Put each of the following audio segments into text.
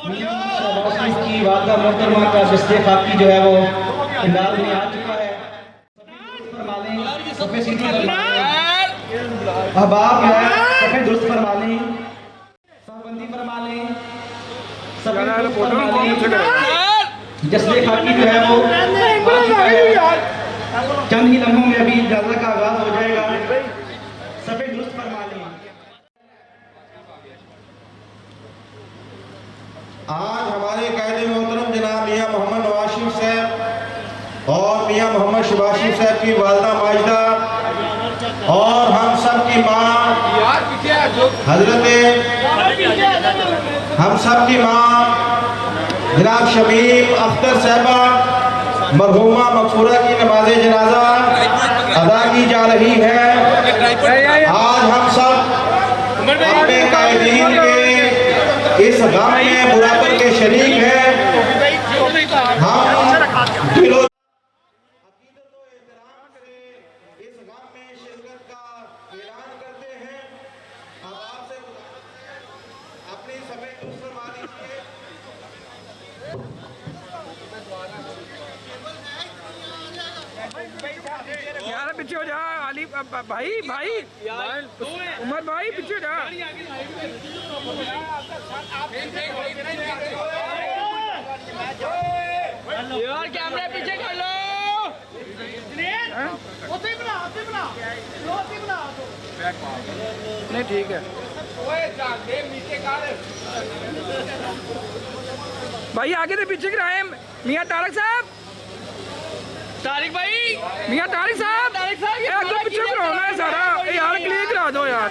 शहबाज की वादा मोहतरमा का दस्ते खाकी जो है वो पंडाल में आ चुका है। अहबाब जो है सफेद दुरुस्त फरमा लें, सहबंदी फरमा लें, सफेद दुरुस्त फरमा लें। दस्ते खाकी जो है वो आ चुका है। चंद ही लम्हों में अभी जनाजा का आगाज हो जाएगा। सफेद दुरुस्त फरमा लें। आज हमारे कायदे मोहतरम जनाब मियाँ मोहम्मद नवाज शरीफ साहब और मियाँ मोहम्मद शहबाज शरीफ साहब की वालदा माजिदा और हम सब की माँ हम सब की माँ जनाब शमीम अख्तर साहबा मरहूमा मकफूरा की नमाज जनाजा अदा की जा रही है। आज हम सब अपने कायदीन के इस गम में बुरापन के शरीक हैं। हम दिलो अकीदत और एहतराम से इस गम में शिरकत का ऐलान करते हैं। अब आपसे अपनी सफेद दुरुस्त फरमा लीजिए। यार पीछे हो जा अली भाई भाई उमर भाई पीछे हो जा। यार कैमरा पीछे कर लो। नहीं ठीक है भाई आगे से पीछे कराए। मियाँ तारिक साहब, तारिक भाई, मियाँ तारिक साहब यार तो पीछे कराना है सारा यार, क्लियर करा दो यार।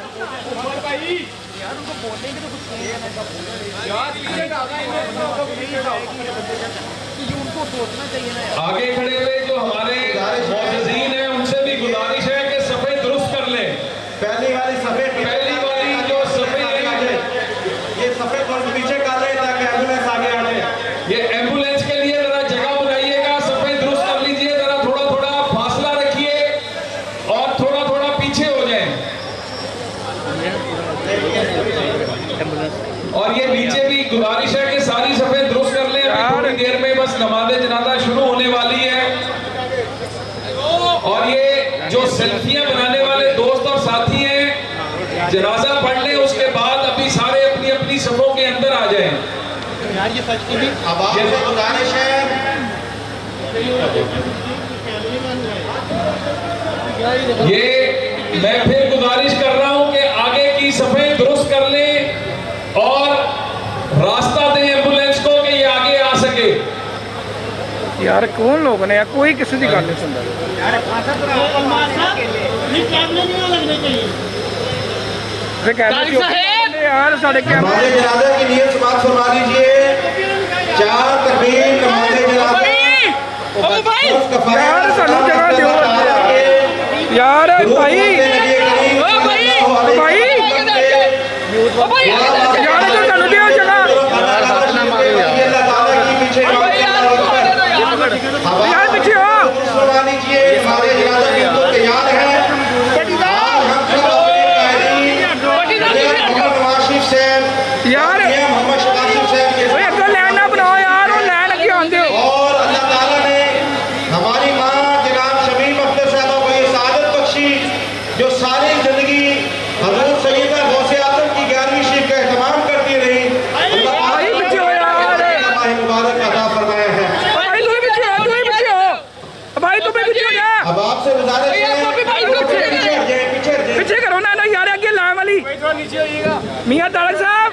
आगे खड़े हुए जो हमारे मुअज़्ज़िज़ीन हैं उनसे भी गुजारिश है कि सफेद दुरुस्त कर लें। पहली वाली जो सफेद ये सफेद और पीछे कर लें ताकि एम्बुलेंस आगे आ जाए। ये एम्बुलेंस के लिए जरा जगह बनाइएगा, सफेद दुरुस्त कर लीजिए, जरा थोड़ा थोड़ा फासला रखिए और थोड़ा थोड़ा पीछे हो जाए। और ये नीचे भी गुजारिश है कि सारी सफेद दुरुस्त कर लें। थोड़ी देर में बस नमाज़े जनाजा शुरू होने वाली है और ये जो सेल्फियां बनाने वाले दोस्त और साथी हैं जनाजा पढ़ लें, उसके बाद अभी सारे अपनी अपनी सफों के अंदर आ जाएं। अब आपसे गुजारिश है ये मैं फिर गुजारिश कर रहा हूं कि आगे की सफेद दुरुस्त कर लें और रास्ता दें एम्बुलेंस को कि ये आगे आ सके। यार कौन लोग ने यार, कोई किसी की गल नहीं सुनता यार। साढ़े नमाज़े जनाजा की नियत समाप्त फरमा लीजिए। 4 तकबीर नमाज़े जनाजा यार सानू जगह दियो यार। भाई भाई यार जो सानू दियो जगह यार पीछे हो। फरमा लीजिए। नमाज़े जनाजा बिल्कुल तैयार है। यार एक लाइन ना बनाओ यार, और लाइन अगे आंदे हो। और अल्लाह ताला ने हमारी माँ जनाब शमीम अख्तर साहबा को ये सादत बख्शी जो सारी जिंदगी हज़रत सैयदा गौसे आज़म की 11वीं शरीफ का एहतमाम करती रही। भाई पीछे हो यार, मुबारक अता फरमाया है। भाई तुम पीछे हो, तुम पीछे हो भाई, तुम पीछे हो जा। अब आपसे गुजारिश है पीछे करो ना ना यार, आगे लाइन वाली मियाँ तारिक साहब।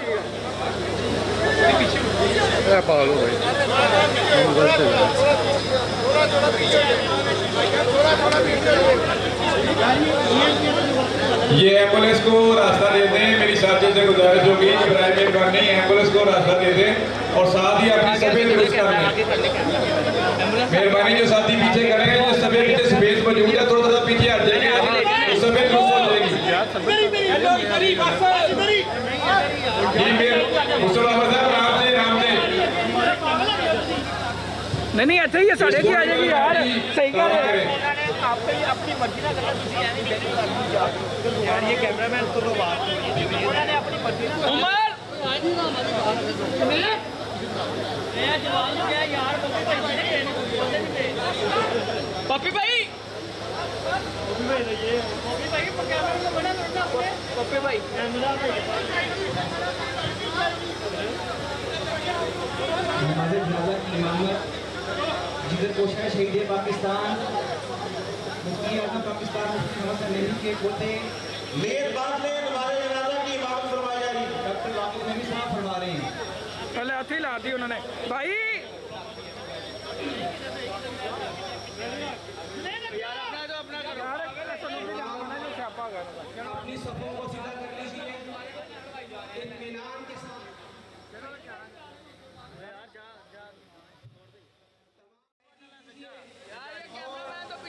ये एम्बुलेंस को रास्ता दे दें। मेरी साथियों से गुजारिश होगी कि बराए मेहरबानी एम्बुलेंस को रास्ता दे दें और साथ ही अपनी सफेद दुरुस्त कर लें। मेहरबानी जो साथी पीछे करें, जो सफेद पीछे स्पेस मौजूद है थोड़ा सा पीछे हट जाएंगे तो सफेद दुरुस्त हो जाएगी। नहीं अच्छा ही साढ़े की आ जाएगी यार, सही कह रहे हैं। अपनी मर्जी ना करना यार, ये कैमरामैन को अपनी मर्जी पप्पी भाई पप्पी भाई नमाज जनाजा की इमामत जिगर कोशा शहीद पाकिस्तान मुफ्ती आजम पाकिस्तान मुफ्ती मोहम्मद सलीम के पोते मेजबान ने नमाज जनाजा की इमामत फरमाई जा रही है। डॉक्टर वाकिफ नबी साहब फरमा रहे हैं। पहले हाथ ही ला दी उन्होंने भाई अपनी सफों को सीधा कर लीजिए इत्मीनान के साथ।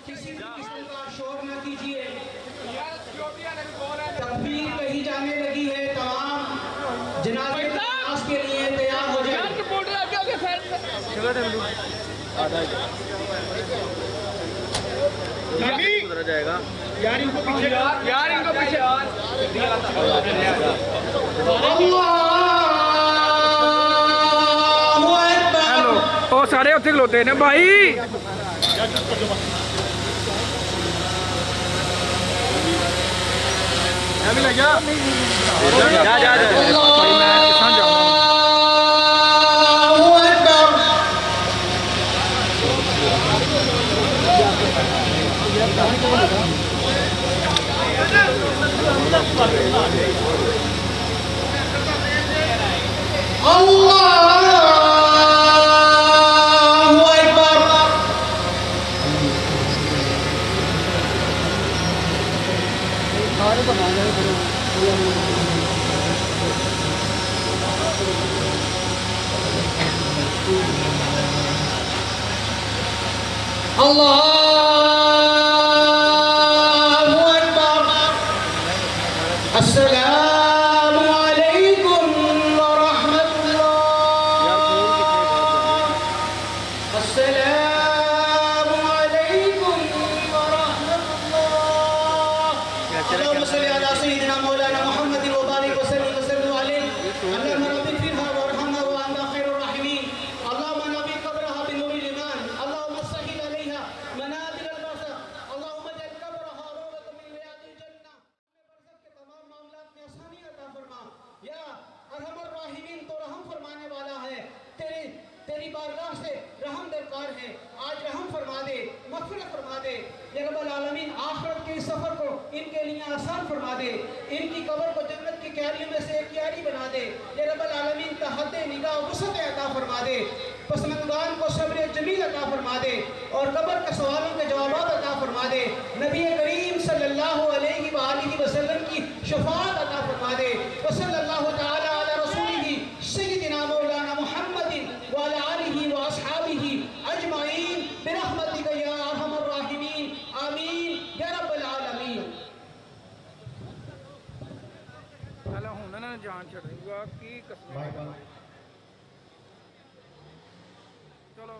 किसी भी किस्म का शोर न कीजिए। तकबीर कही जाने लगी है, तमाम जनाजे की नमाज के लिए तैयार हो जाए। यार इनको पीछे हेलो ओ सारे उत्थे खलोते ने भाई भी लग जा अल्लाहु अकबर। अल्लाहु अकबर। अस्सलामु अलैकुम व रहमतुल्लाह। अस्सलामु अलैकुम व रहमतुल्लाह। अल्लाहुम्मा सल्ली अला सय्यिदिना मौलाना मुहम्मदिन व बारिक व सल्लिम व सल्लिम अलैहि। अल्लाहुम्मा रब्बिक फिरहा वरहमहा व अंता खैरुर राहिमीन। अल्लाहुम्मा नबी कब्रहा बिनूरिल ईमान। अल्लाहुम्मा सहिल अलैहा मनादिल अल-बरज़ख। अल्लाहुम्मा जल कब्रहा रौज़तम मिन रियादिल जन्नह। बरज़ख के तमाम मामलात में आसानी अता फरमा। या अरहमर राहिमीन, तो रहम फरमाने वाला है। तेरी बारगाह से रहम दरकार है। आज रहम फरमा दे, मग़फ़िरत फरमा दे। या रब्बल आलमीन, आखिरत के इस सफ़र को इनके लिए आसान फरमा दे। इनकी कब्र को जन्नत की क्यारियों में से एक क्यारी बना दे। या रब्बल आलमीन, तहद्दे निगाह वुसअत अता फरमा दे। पसमंदगान को सब्र जमील अता फरमा दे और कब्र के सवालों के जवाबात अता फरमा दे। नबी करीम सल्लल्लाहु अलैहि वसल्लम की शफाअत अता फरमा दे। वसल्लल्लाहु तआला अला रसूलिही सय्यिदिना मौलाना मुहम्मदिन व अला आलिहि व अस्हाबिहि अजमाइन बिरहमतिका या अरहमर राहिमीन। आमीन या रब्बल आलमीन। पहले हुन ना जान छड़ूंगा की कसम चलो